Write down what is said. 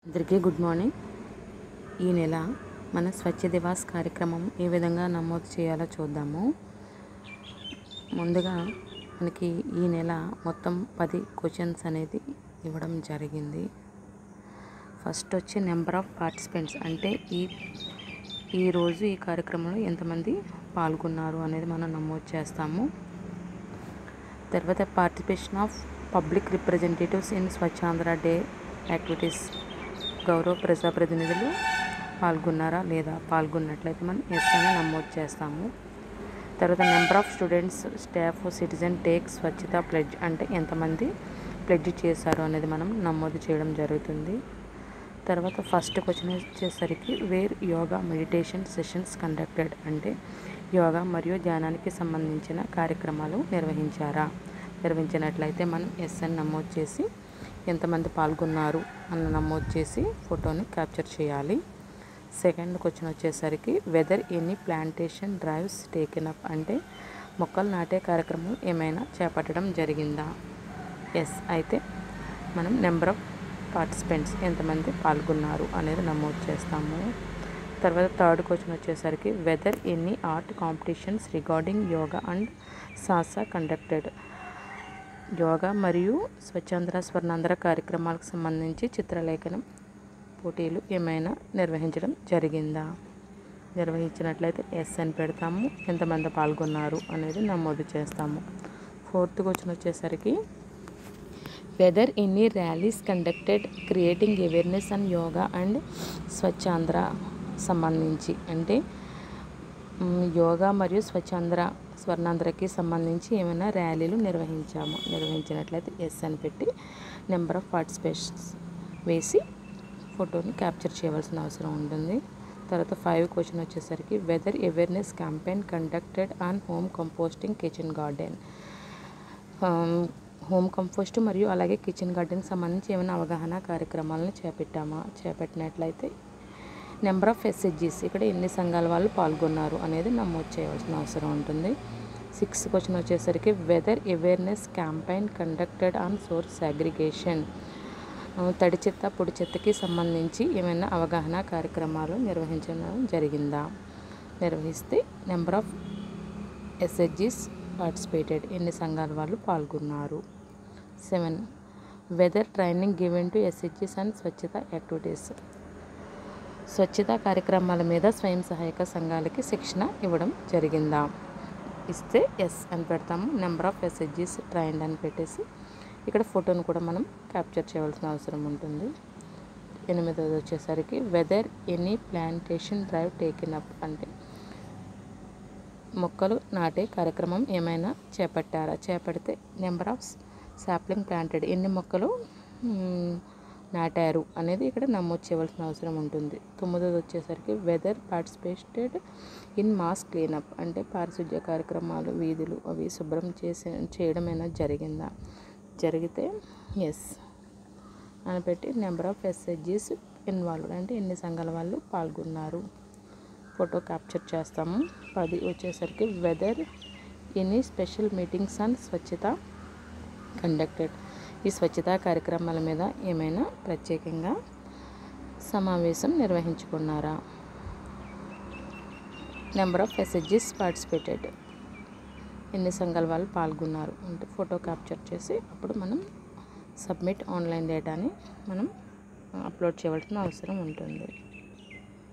అందరికీ good morning. ఈ నెల మన స్వచ్ఛ దివాస్ కార్యక్రమం ఏ విధంగా నమోదు చేయాలో చూద్దాము. ముందుగా మనకి ఈ నెల మొత్తం 10 క్వశ్చన్స్ అనేది ఇవ్వడం జరిగింది. ఫస్ట్ వచ్చి నెంబర్ ఆఫ్ పార్టిసిపెంట్స్, అంటే ఈరోజు ఈ కార్యక్రమంలో ఎంతమంది పాల్గొన్నారు అనేది మనం నమోదు చేస్తాము. తర్వాత participation of public representatives in Swachhandhra day activities, గౌరవ ప్రజాప్రతినిధులు పాల్గొన్నారా లేదా, పాల్గొన్నట్లయితే మనం ఎస్ అని నమోదు చేస్తాము. తర్వాత number of students, staff, citizen take స్వచ్ఛత ప్లెడ్జ్, అంటే ఎంతమంది ప్లెడ్జ్ చేశారు అనేది మనం నమోదు చేయడం జరుగుతుంది. తర్వాత ఫస్ట్ క్వశ్చన్ వచ్చేసరికి where yoga meditation sessions conducted, అంటే యోగా మరియు ధ్యానానికి సంబంధించిన కార్యక్రమాలు నిర్వహించినట్లయితే మనం ఎస్ అని నమోదు చేసి ఎంతమంది పాల్గొన్నారు అన్న నమోదు చేసి ఫోటోని క్యాప్చర్ చేయాలి. సెకండ్ క్వశ్చన్ వచ్చేసరికి whether any plantation drives taken up, అంటే మొక్కలు నాటే కార్యక్రమం ఏమైనా చేపట్టడం జరిగిందా. ఎస్ అయితే మనం నెంబర్ ఆఫ్ పార్టిసిపెంట్స్, ఎంతమంది పాల్గొన్నారు అనేది నమోదు చేస్తాము. తర్వాత థర్డ్ క్వశ్చన్ వచ్చేసరికి whether any art competitions regarding yoga and సాసా కండక్టెడ్, యోగా మరియు స్వచ్ఛాంధ్ర స్వర్ణాంధ్ర కార్యక్రమాలకు సంబంధించి చిత్రలేఖనం పోటీలు ఏమైనా నిర్వహించడం జరిగిందా. నిర్వహించినట్లయితే ఎస్ అని పెడతాము, ఎంతమంది పాల్గొన్నారు అనేది నమోదు చేస్తాము. ఫోర్త్ క్వశ్చన్ వచ్చేసరికి whether any rallies conducted creating awareness on yoga and Swachhandhra సంబంధించి, అంటే యోగా మరియు స్వర్ణాంధ్రకి సంబంధించి ఏమైనా ర్యాలీలు నిర్వహించినట్లయితే ఎస్ అని పెట్టి నెంబర్ ఆఫ్ పార్టిసిపేషన్స్ వేసి ఫోటోని క్యాప్చర్ చేయవలసిన అవసరం ఉంటుంది. తర్వాత 5 క్వశ్చన్ వచ్చేసరికి whether awareness campaign conducted on home composting kitchen garden, home compost మరియు అలాగే కిచెన్ గార్డెన్కి సంబంధించి ఏమైనా అవగాహన కార్యక్రమాలను చేపట్టినట్లయితే నెంబర్ ఆఫ్ ఎస్హెచ్జీస్, ఇక్కడ ఎన్ని సంఘాల వాళ్ళు పాల్గొన్నారు అనేది నమోదు చేయవలసిన అవసరం ఉంటుంది. 6th క్వశ్చన్ వచ్చేసరికి whether awareness campaign conducted on source aggregation, తడి చెత్త పొడి చెత్తకి సంబంధించి ఏమైనా అవగాహన కార్యక్రమాలు నిర్వహించడం జరిగిందా. నిర్వహిస్తే నెంబర్ ఆఫ్ ఎస్హెచ్జీస్ పార్టిసిపేటెడ్, ఎన్ని సంఘాల వాళ్ళు పాల్గొన్నారు. 7 వెదర్ ట్రైనింగ్ గివెన్ టు ఎస్హెచ్జీస్ అండ్ స్వచ్ఛత యాక్టివిటీస్, స్వచ్ఛతా కార్యక్రమాల మీద స్వయం సహాయక సంఘాలకి శిక్షణ ఇవ్వడం జరిగిందా. ఇస్తే ఎస్ అని పెడతాము, నెంబర్ ఆఫ్ ఎస్హెచ్జీస్ ట్రైన్డ్ అని పెట్టేసి ఇక్కడ ఫోటోను కూడా మనం క్యాప్చర్ చేయవలసిన అవసరం ఉంటుంది. 8వ వచ్చేసరికి whether any plantation drive taken up, అంటే మొక్కలు నాటే కార్యక్రమం ఏమైనా చేపడితే నెంబర్ ఆఫ్ సాప్లింగ్ ప్లాంటెడ్, ఎన్ని మొక్కలు నాటారు అనేది ఇక్కడ నమోదు చేయవలసిన అవసరం ఉంటుంది. 9వ వచ్చేసరికి whether participated in mass cleanup, అంటే పారిశుద్ధ్య కార్యక్రమాలు, వీధులు అవి శుభ్రం చేయడమైనా జరిగిందా. జరిగితే ఎస్ అని పెట్టి నెంబర్ ఆఫ్ ఎస్హెచ్జీస్ ఇన్వాల్వ్డ్, అంటే ఎన్ని సంఘాల వాళ్ళు పాల్గొన్నారు ఫోటో క్యాప్చర్ చేస్తాము. 10 వచ్చేసరికి whether any special meetings on స్వచ్ఛత కండక్టెడ్, ఈ స్వచ్ఛతా కార్యక్రమాల మీద ఏమైనా ప్రత్యేకంగా సమావేశం నిర్వహించుకున్నారా. నెంబర్ ఆఫ్ ఎస్హెచ్జీస్ పార్టిసిపేటెడ్, ఎన్ని సంఘాల వాళ్ళు పాల్గొన్నారు అంటే ఫోటో క్యాప్చర్ చేసి అప్పుడు మనం సబ్మిట్ ఆన్లైన్ డేటాని మనం అప్లోడ్ చేయవలసిన అవసరం ఉంటుంది.